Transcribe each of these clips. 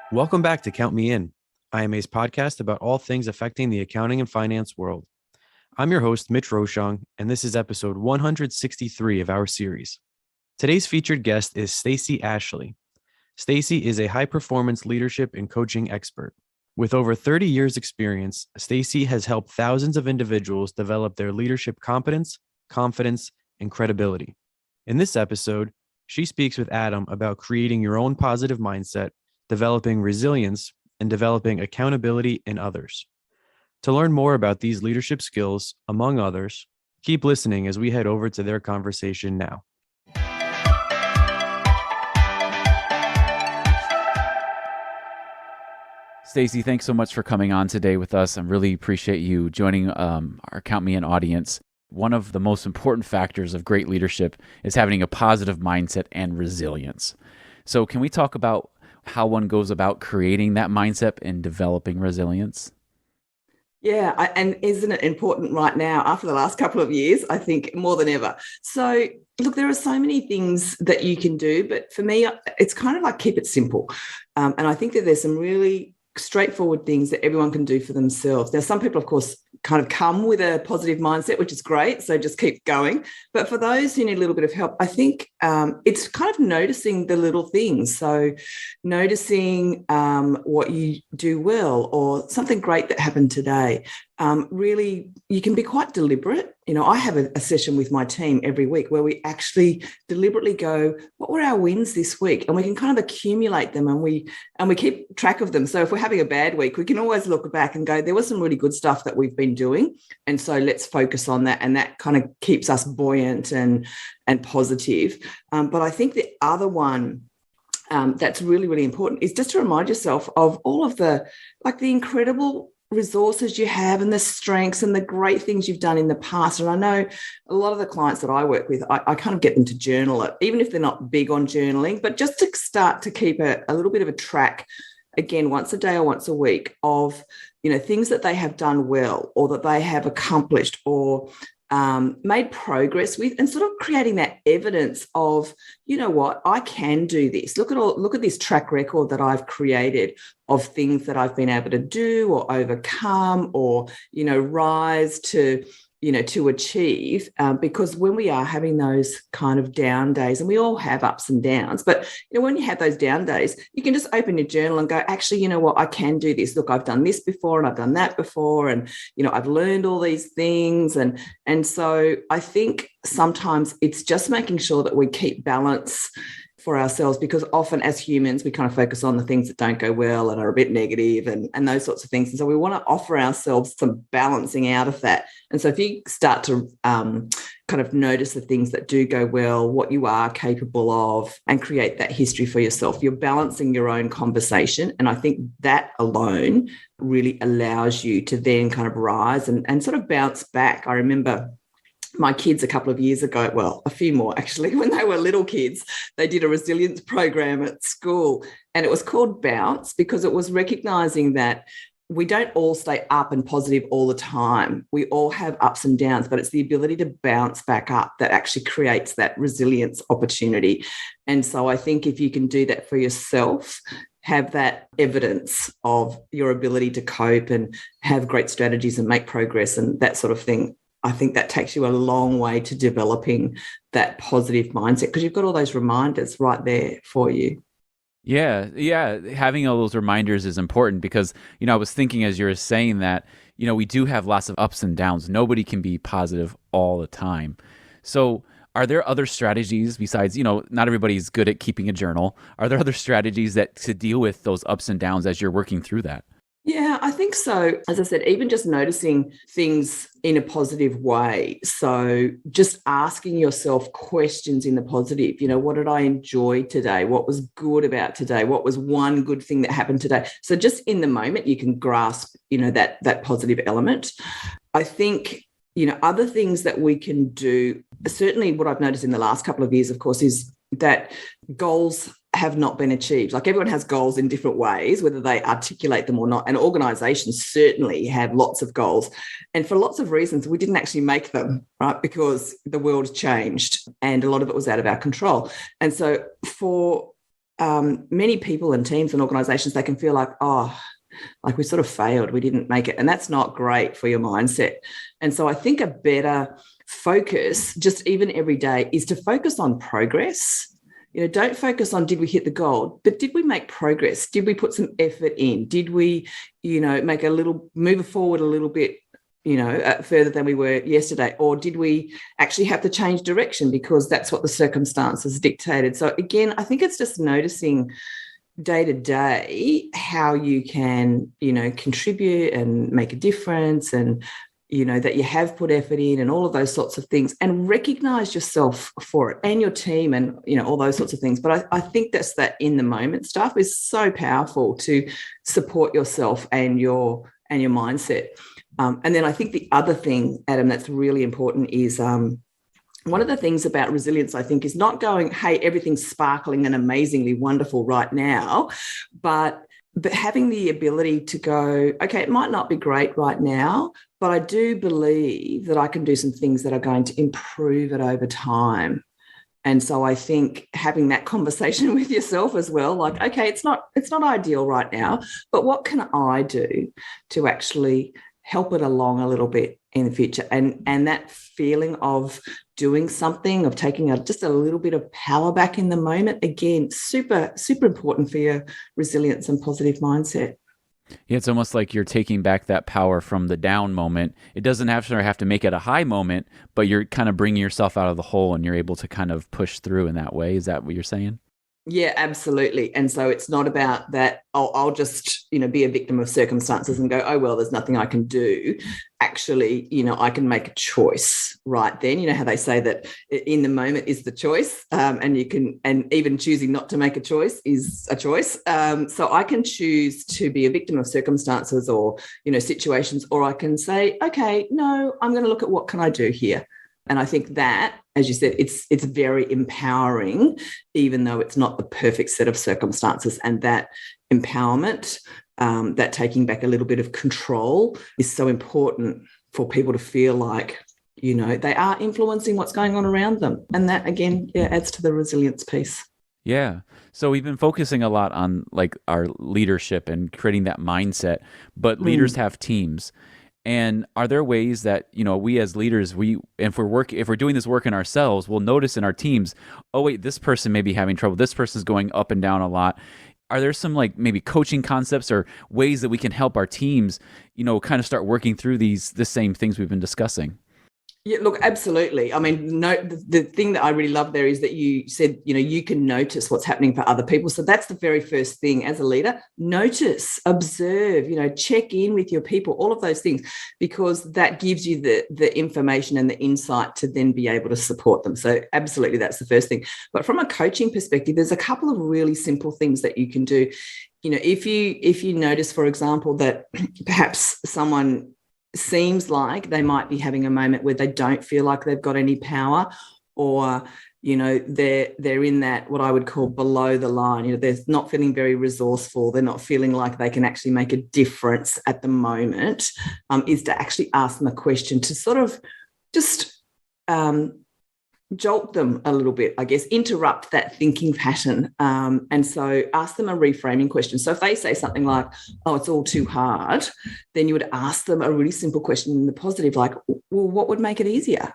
Welcome back to Count Me In, IMA's podcast about all things affecting the accounting and finance world. I'm your host, Mitch Rochong, and this is episode 163 of our series. Today's featured guest is Stacey Ashley. Stacey is a high-performance leadership and coaching expert. With over 30 years' experience, Stacey has helped thousands of individuals develop their leadership competence, confidence, and credibility. In this episode, she speaks with Adam about creating your own positive mindset, developing resilience, and developing accountability in others. To learn more about these leadership skills, among others, keep listening as we head over to their conversation now. Stacey, thanks so much for coming on today with us. I really appreciate you joining our Count Me In audience. One of the most important factors of great leadership is having a positive mindset and resilience. So can we talk about how one goes about creating that mindset and developing resilience? Yeah, and isn't it important right now after the last couple of years? I think more than ever. So, look, there are so many things that you can do, but for me, it's kind of like keep it simple. And I think that there's some really straightforward things that everyone can do for themselves. Now, some people, of course, kind of come with a positive mindset, which is great. So just keep going. But for those who need a little bit of help, I think it's kind of noticing the little things. So noticing what you do well or something great that happened today. Really, you can be quite deliberate. You know, I have a session with my team every week where we actually deliberately go, what were our wins this week? And we can kind of accumulate them and we keep track of them. So if we're having a bad week, we can always look back and go, there was some really good stuff that we've been doing. And so let's focus on that. And that kind of keeps us buoyant and positive. But I think the other one that's really, really important is just to remind yourself of all of the incredible resources you have and the strengths and the great things you've done in the past. And I know a lot of the clients that I work with, I kind of get them to journal it, even if they're not big on journaling, but just to start to keep a little bit of a track, again, once a day or once a week of, you know, things that they have done well or that they have accomplished or made progress with, and sort of creating that evidence of, you know what, I can do this. Look at this track record that I've created of things that I've been able to do or overcome or, you know, rise to, you know, to achieve, because when we are having those kind of down days, and we all have ups and downs, but, you know, when you have those down days, you can just open your journal and go, actually, you know what, I can do this. Look, I've done this before and I've done that before. And, you know, I've learned all these things. And so I think sometimes it's just making sure that we keep balance for ourselves, because often as humans, we kind of focus on the things that don't go well and are a bit negative and those sorts of things. And so we want to offer ourselves some balancing out of that. And so if you start to kind of notice the things that do go well, what you are capable of, and create that history for yourself, you're balancing your own conversation. And I think that alone really allows you to then kind of rise and sort of bounce back. I remember my kids a couple of years ago, well, a few more actually, when they were little kids, they did a resilience program at school, and it was called Bounce, because it was recognizing that we don't all stay up and positive all the time. We all have ups and downs, but it's the ability to bounce back up that actually creates that resilience opportunity. And so I think if you can do that for yourself, have that evidence of your ability to cope and have great strategies and make progress and that sort of thing, I think that takes you a long way to developing that positive mindset, because you've got all those reminders right there for you. Yeah. Having all those reminders is important because, you know, I was thinking as you were saying that, you know, we do have lots of ups and downs. Nobody can be positive all the time. So are there other strategies besides, you know, not everybody's good at keeping a journal. Are there other strategies that to deal with those ups and downs as you're working through that? Yeah, I think so. As I said, even just noticing things in a positive way. So just asking yourself questions in the positive, you know, what did I enjoy today? What was good about today? What was one good thing that happened today? So just in the moment, you can grasp, you know, that positive element. I think, you know, other things that we can do, certainly what I've noticed in the last couple of years, of course, is that goals have not been achieved. Like everyone has goals in different ways, whether they articulate them or not. And organizations certainly have lots of goals. And for lots of reasons, we didn't actually make them, right? Because the world changed and a lot of it was out of our control. And so for many people and teams and organizations, they can feel like, oh, like we sort of failed, we didn't make it. And that's not great for your mindset. And so I think a better focus, just even every day, is to focus on progress. Don't focus on did we hit the goal, but did we make progress? Did we put some effort in? Did we, make move forward a little bit, further than we were yesterday? Or did we actually have to change direction because that's what the circumstances dictated? So again, I think it's just noticing day to day how you can, contribute and make a difference, and that you have put effort in and all of those sorts of things, and recognize yourself for it and your team and, all those sorts of things. But I think that in the moment stuff is so powerful to support yourself and your mindset. And then I think the other thing, Adam, that's really important is one of the things about resilience, I think, is not going, hey, everything's sparkling and amazingly wonderful right now, but having the ability to go, okay, it might not be great right now, but I do believe that I can do some things that are going to improve it over time. And so I think having that conversation with yourself as well, like, okay, it's not ideal right now, but what can I do to actually help it along a little bit in the future? And that feeling of doing something, of taking just a little bit of power back in the moment, again, super, super important for your resilience and positive mindset. Yeah, it's almost like you're taking back that power from the down moment. It doesn't have to make it a high moment, but you're kind of bringing yourself out of the hole and you're able to kind of push through in that way. Is that what you're saying? Yeah, absolutely. And so it's not about that, I'll just, be a victim of circumstances and go, oh, well, there's nothing I can do. Actually, I can make a choice right then. You know how they say that in the moment is the choice, and even choosing not to make a choice is a choice. So I can choose to be a victim of circumstances or, situations, or I can say, okay, no, I'm going to look at what can I do here. And I think that, as you said, it's very empowering, even though it's not the perfect set of circumstances. And that empowerment, that taking back a little bit of control, is so important for people to feel like, they are influencing what's going on around them. And that, again, adds to the resilience piece. Yeah. So we've been focusing a lot on like our leadership and creating that mindset, but leaders have teams. And are there ways that, we as leaders, if we're doing this work in ourselves, we'll notice in our teams, oh, wait, this person may be having trouble. This person's going up and down a lot. Are there some like maybe coaching concepts or ways that we can help our teams, kind of start working through the same things we've been discussing? Yeah, look, absolutely. I mean, the thing that I really love there is that you said, you can notice what's happening for other people. So that's the very first thing as a leader. Notice, observe, check in with your people, all of those things, because that gives you the information and the insight to then be able to support them. So absolutely, that's the first thing. But from a coaching perspective, there's a couple of really simple things that you can do. If you notice, for example, that perhaps someone seems like they might be having a moment where they don't feel like they've got any power, or they're in that what I would call below the line. They're not feeling very resourceful, they're not feeling like they can actually make a difference at the moment, is to actually ask them a question to sort of just jolt them a little bit, I guess, interrupt that thinking pattern. And so ask them a reframing question. So if they say something like, oh, it's all too hard, then you would ask them a really simple question in the positive, like, well, what would make it easier?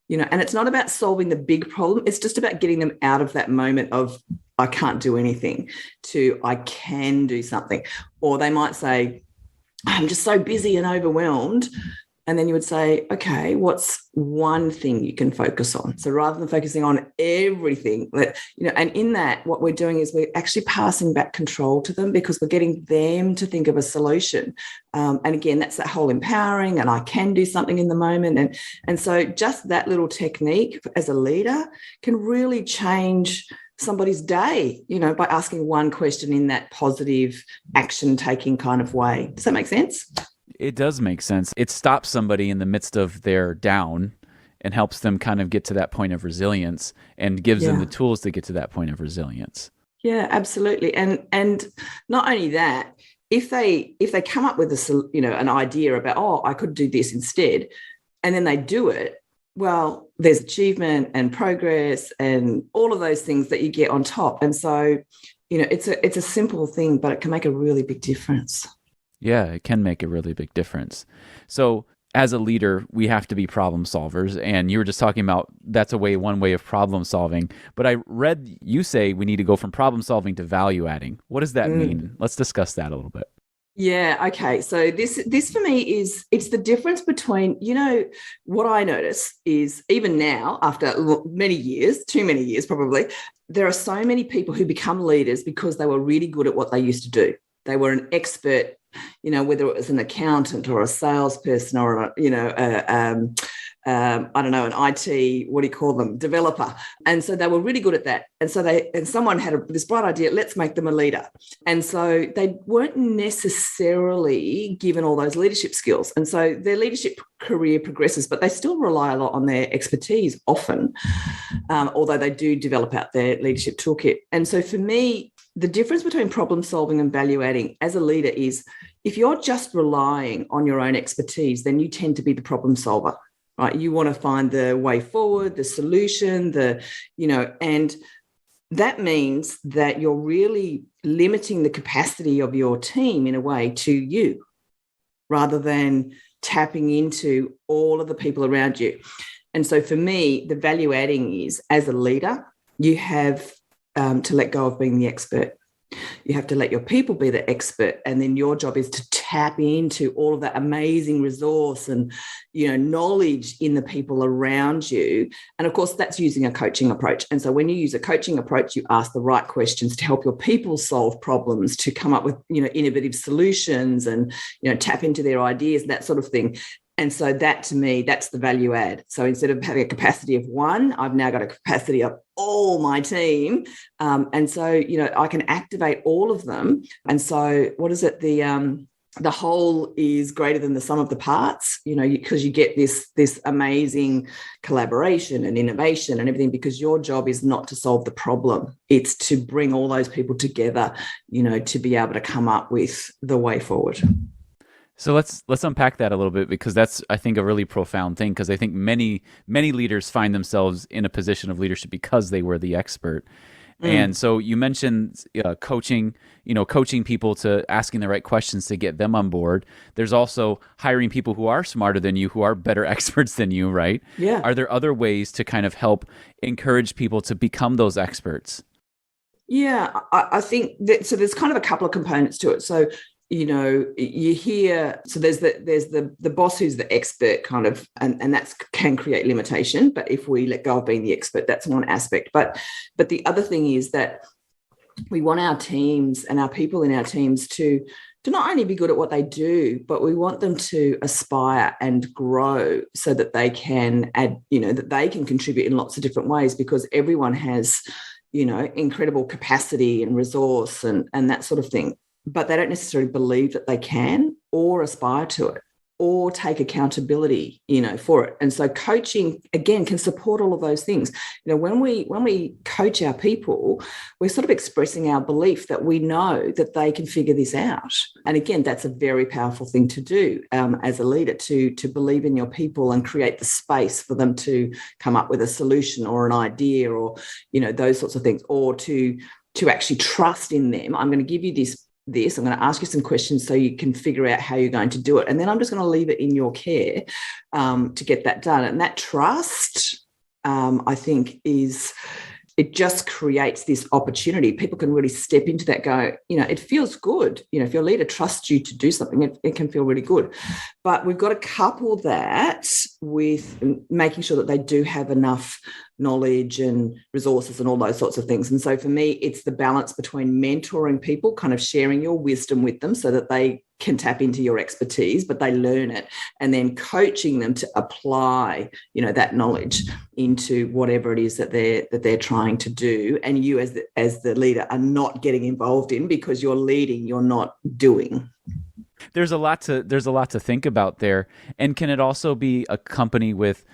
And it's not about solving the big problem. It's just about getting them out of that moment of, I can't do anything, to I can do something. Or they might say, I'm just so busy and overwhelmed. And then you would say, okay, what's one thing you can focus on? So rather than focusing on everything, and in that, what we're doing is we're actually passing back control to them, because we're getting them to think of a solution. And again, that's that whole empowering, and I can do something in the moment. And so just that little technique as a leader can really change somebody's day, by asking one question in that positive action-taking kind of way. Does that make sense? It does make sense. It stops somebody in the midst of their down and helps them kind of get to that point of resilience, and gives them the tools to get to that point of resilience. Yeah, absolutely. And not only that, if they come up with an idea about, oh, I could do this instead, and then they do it, well, there's achievement and progress and all of those things that you get on top. And so, it's a simple thing, but it can make a really big difference. Yeah, it can make a really big difference. So as a leader, we have to be problem solvers. And you were just talking about that's one way of problem solving. But I read you say we need to go from problem solving to value adding. What does that mean? Let's discuss that a little bit. Yeah. Okay. So this for me it's the difference between, what I notice is even now, after many years, too many years probably, there are so many people who become leaders because they were really good at what they used to do. They were an expert, whether it was an accountant or a salesperson or, I don't know, an IT, what do you call them, developer. And so they were really good at that. And so someone had this bright idea, let's make them a leader. And so they weren't necessarily given all those leadership skills. And so their leadership career progresses, but they still rely a lot on their expertise often, although they do develop out their leadership toolkit. And so for me, the difference between problem solving and value adding as a leader is if you're just relying on your own expertise, then you tend to be the problem solver. Right? You want to find the way forward, the solution, and that means that you're really limiting the capacity of your team in a way to you rather than tapping into all of the people around you. And so for me, the value adding is as a leader, you have to let go of being the expert. You have to let your people be the expert. And then your job is to tap into all of that amazing resource and, knowledge in the people around you. And of course, that's using a coaching approach. And so when you use a coaching approach, you ask the right questions to help your people solve problems, to come up with, innovative solutions and, tap into their ideas, that sort of thing. And so that, to me, that's the value add. So instead of having a capacity of one, I've now got a capacity of all my team. And so, I can activate all of them. And so what is it? The whole is greater than the sum of the parts, because you get this amazing collaboration and innovation and everything, because your job is not to solve the problem. It's to bring all those people together, to be able to come up with the way forward. So let's unpack that a little bit, because that's, I think, a really profound thing, because I think many leaders find themselves in a position of leadership because they were the expert. And so you mentioned coaching people to asking the right questions to get them on board. There's also hiring people who are smarter than you, who are better experts than you, right? Yeah. Are there other ways to kind of help encourage people to become those experts? Yeah, I think that, so there's kind of a couple of components to it. So, you hear, so there's the boss who's the expert kind of, and that can create limitation. But if we let go of being the expert, that's one aspect. But the other thing is that we want our teams and our people in our teams to not only be good at what they do, but we want them to aspire and grow so that they can add, that they can contribute in lots of different ways, because everyone has, incredible capacity and resource and that sort of thing. But they don't necessarily believe that they can or aspire to it or take accountability, for it. And so coaching, again, can support all of those things. When we coach our people, we're sort of expressing our belief that we know that they can figure this out. And again, that's a very powerful thing to do as a leader, to believe in your people and create the space for them to come up with a solution or an idea or, those sorts of things, or to actually trust in them. I'm going to give you this, I'm going to ask you some questions so you can figure out how you're going to do it. And then I'm just going to leave it in your care to get that done. And that trust, I think, it just creates this opportunity. People can really step into that, go, it feels good. If your leader trusts you to do something, it can feel really good. But we've got to couple that with making sure that they do have enough knowledge and resources and all those sorts of things. And so for me, it's the balance between mentoring people, kind of sharing your wisdom with them so that they can tap into your expertise, but they learn it, and then coaching them to apply, that knowledge into whatever it is that they're trying to do. And you as the leader are not getting involved in, because you're leading, you're not doing. There's a lot to think about there. And can it also be a company with,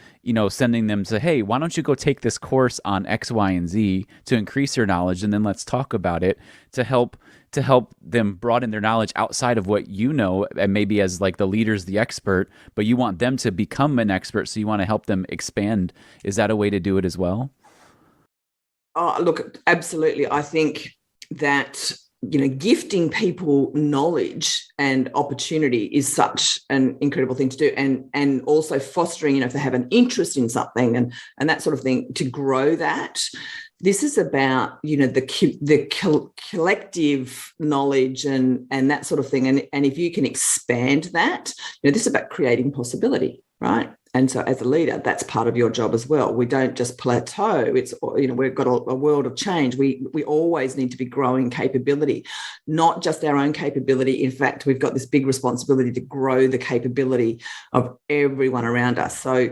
sending them to, hey, why don't you go take this course on X, Y, and Z to increase your knowledge, and then let's talk about it to help them broaden their knowledge outside of what you know, and maybe as like the leader's the expert, but you want them to become an expert, so you want to help them expand. Is that a way to do it as well? Oh, look, absolutely. I think that gifting people knowledge and opportunity is such an incredible thing to do, and also fostering, if they have an interest in something and that sort of thing, to grow that. This is about the collective knowledge and that sort of thing, and if you can expand that, this is about creating possibility, right? And so as a leader, that's part of your job as well. We don't just plateau. It's, we've got a world of change. We always need to be growing capability, not just our own capability. In fact, we've got this big responsibility to grow the capability of everyone around us. So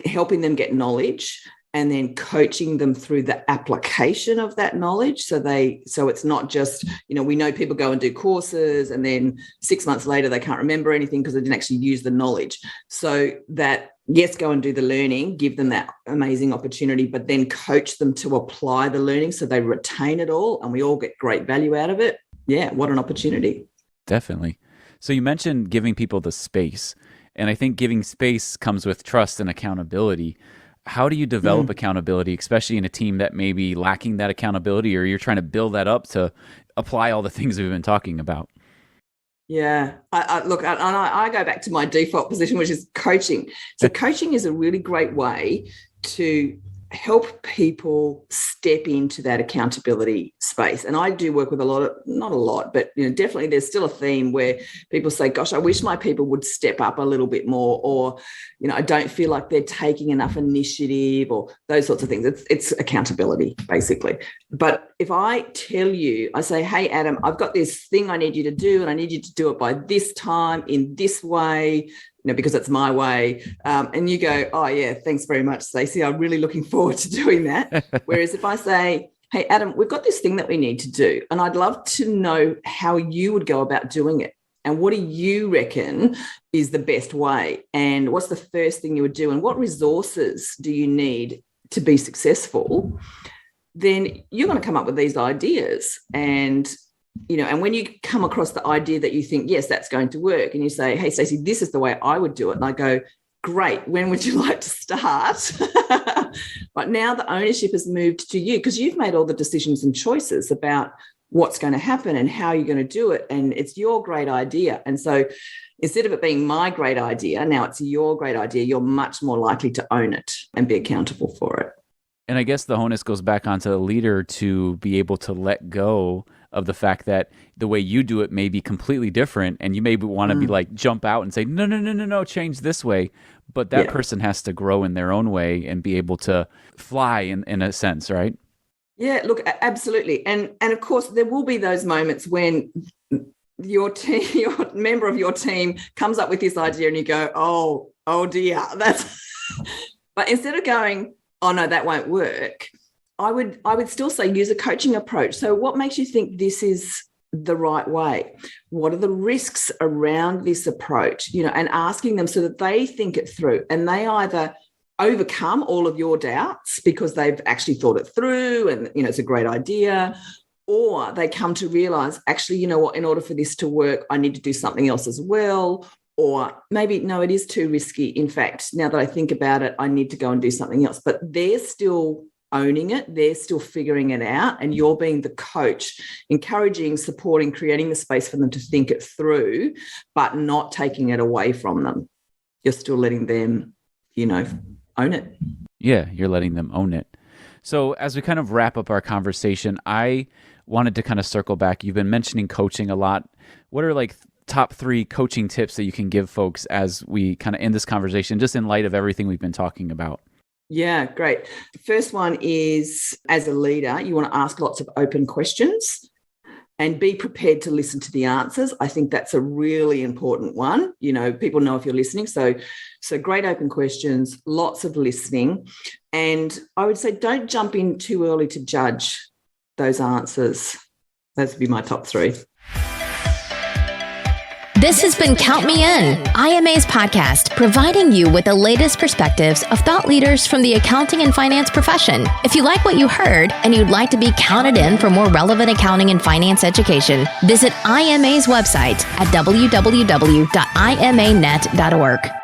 helping them get knowledge and then coaching them through the application of that knowledge. So it's not just, we know people go and do courses and then 6 months later they can't remember anything because they didn't actually use the knowledge. So that, yes, go and do the learning, give them that amazing opportunity, but then coach them to apply the learning so they retain it all and we all get great value out of it. Yeah, what an opportunity. Definitely. So you mentioned giving people the space, and I think giving space comes with trust and accountability. How do you develop accountability, especially in a team that may be lacking that accountability, or you're trying to build that up to apply all the things we've been talking about? Yeah, I go back to my default position, which is coaching. So coaching is a really great way to help people step into that accountability space. And I do work with not a lot, but definitely there's still a theme where people say, gosh, I wish my people would step up a little bit more, or, I don't feel like they're taking enough initiative, or those sorts of things. It's accountability, basically. But if I tell you, I say, hey, Adam, I've got this thing I need you to do, and I need you to do it by this time in this way, because it's my way. And you go, oh, yeah, thanks very much, Stacey. I'm really looking forward to doing that. Whereas if I say, hey, Adam, we've got this thing that we need to do, and I'd love to know how you would go about doing it. And what do you reckon is the best way? And what's the first thing you would do? And what resources do you need to be successful? Then you're going to come up with these ideas. And and when you come across the idea that you think, yes, that's going to work, and you say, hey, Stacey, this is the way I would do it. And I go, great, when would you like to start? But now the ownership has moved to you, because you've made all the decisions and choices about what's going to happen and how you're going to do it. And it's your great idea. And so instead of it being my great idea, now it's your great idea. You're much more likely to own it and be accountable for it. And I guess the onus goes back onto the leader to be able to let go of the fact that the way you do it may be completely different, and you maybe want to be like, jump out and say, no, change this way. But that person has to grow in their own way and be able to fly in a sense, right? Yeah, look, absolutely. And of course, there will be those moments when your member of your team comes up with this idea and you go, oh dear, but instead of going, oh no, that won't work, I would still say use a coaching approach. So what makes you think this is the right way? What are the risks around this approach? And asking them so that they think it through, and they either overcome all of your doubts because they've actually thought it through and, it's a great idea, or they come to realize, actually, you know what, in order for this to work, I need to do something else as well. Or maybe, no, it is too risky. In fact, now that I think about it, I need to go and do something else. But they're still owning it. They're still figuring it out. And you're being the coach, encouraging, supporting, creating the space for them to think it through, but not taking it away from them. You're still letting them, own it. Yeah, you're letting them own it. So as we kind of wrap up our conversation, I wanted to kind of circle back. You've been mentioning coaching a lot. What are like top 3 coaching tips that you can give folks as we kind of end this conversation, just in light of everything we've been talking about? Yeah, great. The first one is, as a leader, you want to ask lots of open questions and be prepared to listen to the answers. I think that's a really important one. People know if you're listening. So great open questions, lots of listening. And I would say don't jump in too early to judge those answers. Those would be my top 3. This has been Count Me In, IMA's podcast, providing you with the latest perspectives of thought leaders from the accounting and finance profession. If you like what you heard and you'd like to be counted in for more relevant accounting and finance education, visit IMA's website at www.imanet.org.